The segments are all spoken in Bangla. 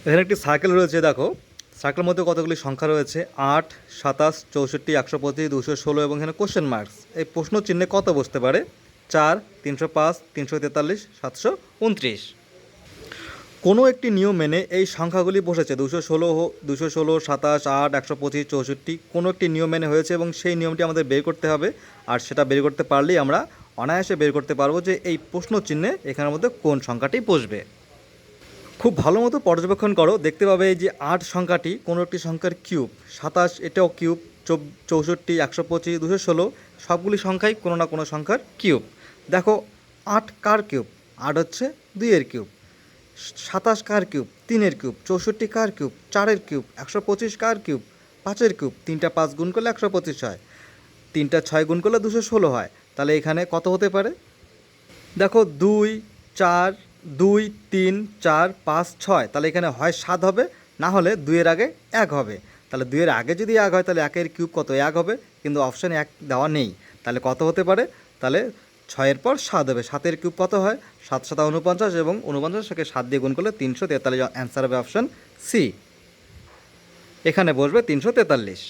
এখানে একটি সার্কেল রয়েছে, দেখো সার্কেলের মধ্যে কতগুলি সংখ্যা রয়েছে ৮, ২৭, ৬৪, ১২৫, ২১৬ এবং এখানে কোশ্চেন মার্কস। এই প্রশ্ন চিহ্নে কত বসতে পারে? ৪, ৩০৫, ৩৪৩, ৭২৯। কোনো একটি নিয়ম মেনে এই সংখ্যাগুলি বসেছে ২১৬, ২৭, ৮, ১২৫, ৬৪, কোনো একটি নিয়ম মেনে হয়েছে এবং সেই নিয়মটি আমাদের বের করতে হবে। আর সেটা বের করতে পারলেই আমরা অনায়াসে বের করতে পারবো যে এই প্রশ্ন চিহ্নে এখানের মধ্যে কোন সংখ্যাটি বসবে। খুব ভালো মতো পর্যবেক্ষণ করো, দেখতে পাবে এই যে ৮ সংখ্যাটি কোনো একটি সংখ্যার কিউব, ২৭ এটাও কিউব, ৬৪, ১২৫, ২১৬ সবগুলি সংখ্যাই কোনো না কোনো সংখ্যার কিউব। দেখো ৮ কার কিউব? ৮ হচ্ছে ২-এর কিউব। ২৭ কার কিউব? ৩-এর কিউব। ৬৪ কার কিউব? ৪-এর কিউব। ১২৫ কার কিউব? ৫-এর কিউব। ৩টা ৫ গুণ করলে ১২৫ হয়, ৩টা ৬ গুণ করলে ২১৬ হয়। তাহলে এখানে কত হতে পারে? দেখো ২, ৪, ২, ৩, ৪, ৫, ৬, তাহলে এখানে হয় ৭ হবে, না হলে ২-এর আগে ১ হবে। তাহলে ২-এর আগে যদি ১ হয় তাহলে ১-এর কিউব কত? ১ হবে, কিন্তু অপশানে ১ দেওয়া নেই। তাহলে কত হতে পারে? তাহলে ৬-এর পর ৭ হবে। ৭-এর কিউব কত হয়? ৭ ৭ ৪৯ এবং ৪৯কে ৭ দিয়ে গুণ করলে ৩৪৩। অ্যান্সার হবে অপশান সি। এখানে বসবে ৩৪৩।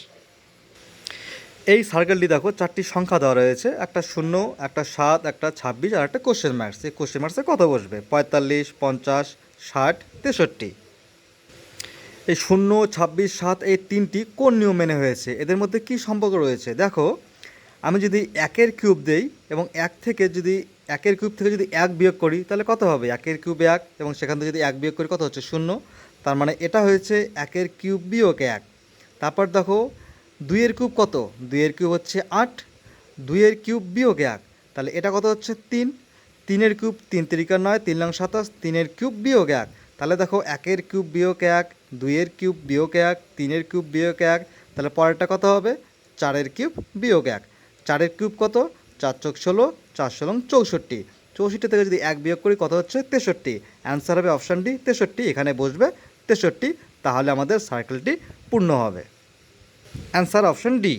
এই সার্কেলটি দেখো 4টি সংখ্যা দেওয়া রয়েছে, একটা 0, একটা 7, একটা 26 আর একটা কোশ্চেন মার্কস। এই কোশ্চেন মার্কসে কত বসবে? ৪৫, ৫০, ৬০, ৬৩। এই 0, 26, 7 এই তিনটি কোন নিয়ম মেনে হয়েছে? এদের মধ্যে কি সম্পর্ক রয়েছে? দেখো আমি যদি 1-এর কিউব দেই এবং 1 থেকে যদি 1-এর কিউব থেকে যদি 1 বিয়োগ করি তাহলে কত হবে? 1-এর কিউব 1 এবং সেখান থেকে যদি 1 বিয়োগ করি কত হচ্ছে? 0। তার মানে এটা হয়েছে 1-এর কিউব বিয়োগ 1। তারপর দেখো 2-এর কিউব কত? 2-এর কিউব হচ্ছে 8, 2-এর কিউব বিয়োগ 1, তাহলে এটা কত হচ্ছে? 3। 3-এর কিউব 3 তিরিকা 9, 3 লং 27, 3-এর কিউব বিয়োগ 1। তাহলে দেখো 1-এর কিউব বিয়োগ 1, 2-এর কিউব বিয়োগ 1, 3-এর কিউব বিয়োগ 1, তাহলে পরেরটা কত হবে? 4-এর কিউব বিয়োগ 1। 4-এর কিউব কত? 4 চোখ 16, 4 ষোলং 64। 64 থেকে যদি 1 বিয়োগ করি কত হচ্ছে? 63। অ্যান্সার হবে অপশান ডি 63। এখানে বসবে 63, তাহলে আমাদের সার্কেলটি পূর্ণ হবে। Answer option D.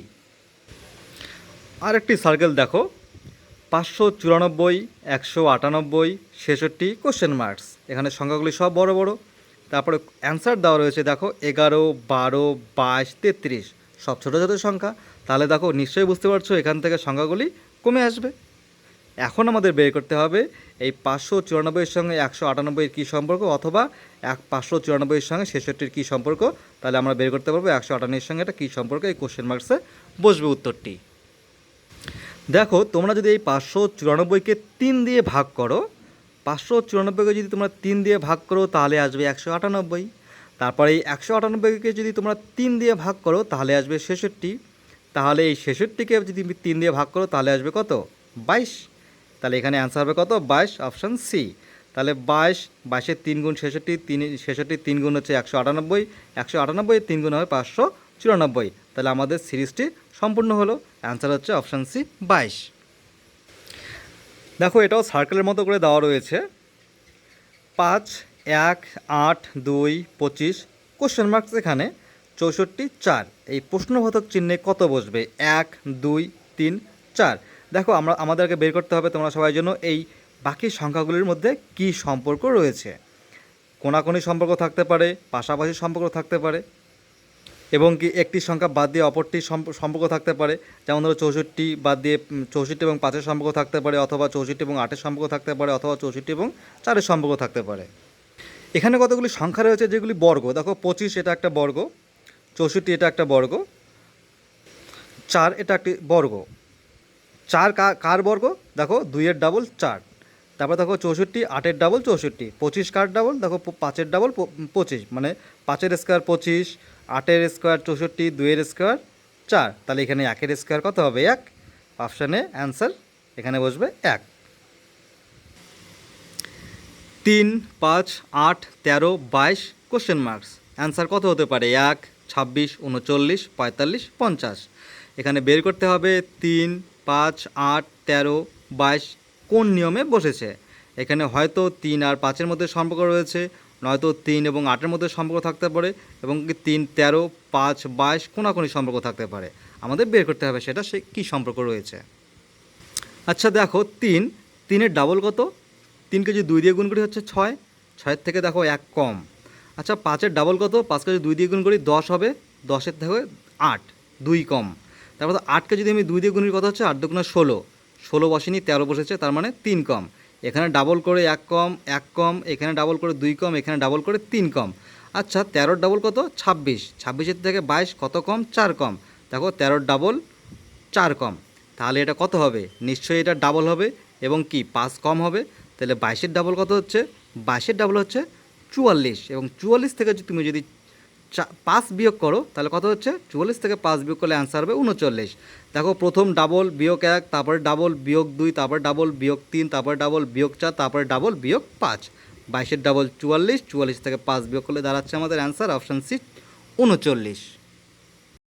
আরেকটি সার্কেল দেখো 594, 198, 66, কোশ্চেন মার্কস। এখানে সংখ্যাগুলি সব বড় বড়। তারপরে অ্যান্সার দেওয়া রয়েছে দেখো 11, 12, 22, 33 সব ছোটো ছোটো সংখ্যা। তাহলে দেখো নিশ্চয়ই বুঝতে পারছো এখান থেকে সংখ্যাগুলি কমে আসবে। এখন আমাদের বের করতে হবে এই 594-এর সঙ্গে 198-এর কী সম্পর্ক, অথবা 594-এর সঙ্গে 66-র কী সম্পর্ক। তাহলে আমরা বের করতে পারবো 158-এর সঙ্গে এটা কী সম্পর্ক। এই কোশ্চেন মার্কসে বসবে উত্তরটি। দেখো তোমরা যদি এই 594-কে 3 দিয়ে ভাগ করো, 594-কে যদি তোমরা 3 দিয়ে ভাগ করো তাহলে আসবে 198। তারপরে এই 198-কে যদি তোমরা 3 দিয়ে ভাগ করো তাহলে আসবে 66। তাহলে এই 66-কে যদি 3 দিয়ে ভাগ করো তাহলে আসবে কত? 22। তাহলে এখানে অ্যান্সার হবে কত? 22, অপশান সি। তাহলে 22, 22-এর 3 গুণ 66, 66-র 3 গুণ হচ্ছে 198, 198-এর 3 গুণ হবে 594। তাহলে আমাদের সিরিজটি সম্পূর্ণ হলো। অ্যান্সার হচ্ছে অপশান সি 22। দেখো এটাও সার্কেলের মতো করে দেওয়া রয়েছে 5, 1, 8, 2, 25, কোশ্চেন মার্কস এখানে 64, 4। এই প্রশ্নবোধক চিহ্নে কত বসবে? 1, 2, 3, 4। দেখো আমাদেরকে বের করতে হবে তোমরা সবাই জন্য এই বাকি সংখ্যাগুলির মধ্যে কি সম্পর্ক রয়েছে। কোনাকুনি সম্পর্ক থাকতে পারে, পাশাপাশি সম্পর্ক থাকতে পারে, এবং কি একটি সংখ্যা বাদ দিয়ে অপরটি সম্পর্ক থাকতে পারে। যেমন ধরো 64 বাদ দিয়ে 64 এবং 5-এর সম্পর্ক থাকতে পারে, অথবা 64 এবং 8-এর সম্পর্ক থাকতে পারে, অথবা 64 এবং 4-এর সম্পর্ক থাকতে পারে। এখানে কতগুলি সংখ্যা রয়েছে যেগুলি বর্গ। দেখো 25 এটা একটা বর্গ, 64 এটা একটা বর্গ, 4 এটা একটি বর্গ। 4 কার বর্গ? দেখো 2-এর ডাবল 4। তারপর দেখো 64, 8-এর ডাবল 64। 25 কার ডাবল? দেখো 5-এর ডাবল 25, মানে 5-এর স্কোয়ার 25, 8-এর স্কোয়ার 64, 2-এর স্কোয়ার 4। তাহলে এখানে 1-এর স্কোয়ার কত হবে? 1। অপশানে অ্যান্সার এখানে বসবে 1। 3, 5, 8, 13, 22, কোশ্চেন মার্কস। অ্যান্সার কত হতে পারে? 1, 26, 39, 45, 50। এখানে বের করতে হবে 3, 5, 8, 13, 22 কোন নিয়মে বসেছে। এখানে হয়তো 3 আর 5-এর মধ্যে সম্পর্ক রয়েছে, নয়তো 3 এবং 8-এর মধ্যে সম্পর্ক থাকতে পারে, এবং 3, 13, 5, 22 কোনাকুনি সম্পর্ক থাকতে পারে। আমাদের বের করতে হবে সেটা সে কী সম্পর্ক রয়েছে। আচ্ছা দেখো 3, 3-এর ডাবল কত? 3কে যদি 2 দিয়ে গুণ করি হচ্ছে 6, 6-এর থেকে দেখো 1 কম। আচ্ছা 5-এর ডাবল কত? 5কে যদি 2 দিয়ে গুণ করি 10 হবে, 10-এর থেকে 8, 2 কম। তারপর 8কে যদি আমি 2 দিয়ে গুণ করি কত হচ্ছে? 8 দুগুণে 16, 16 বসেনি 13 বসেছে, তার মানে 3 কম। এখানে ডাবল করে 1 কম, 1 কম, এখানে ডাবল করে 2 কম, এখানে ডাবল করে 3 কম। আচ্ছা 13-র ডাবল কত? 26, 26-এর থেকে 22 কত কম? 4 কম। দেখো 13-র ডাবল 4 কম, তাহলে এটা কত হবে? নিশ্চয়ই এটা ডাবল হবে এবং কি 5 কম হবে। তাহলে 22-এর ডাবল কত হচ্ছে? 22-এর ডাবল হচ্ছে 44, এবং 44 থেকে তুমি যদি 5 বিয়োগ করো তাহলে কত হচ্ছে? 44 থেকে 5 বিয়োগ করলে অ্যান্সার হবে 39। দেখো প্রথম ডাবল বিয়োগ 1, তারপরে ডাবল বিয়োগ 2, তারপরে ডাবল বিয়োগ 3, তারপরে ডাবল বিয়োগ 4, তারপরে ডাবল বিয়োগ 5। 22-এর ডাবল 44, 44 থেকে 5 বিয়োগ করলে দাঁড়াচ্ছে আমাদের অ্যান্সার অপশান সি 39।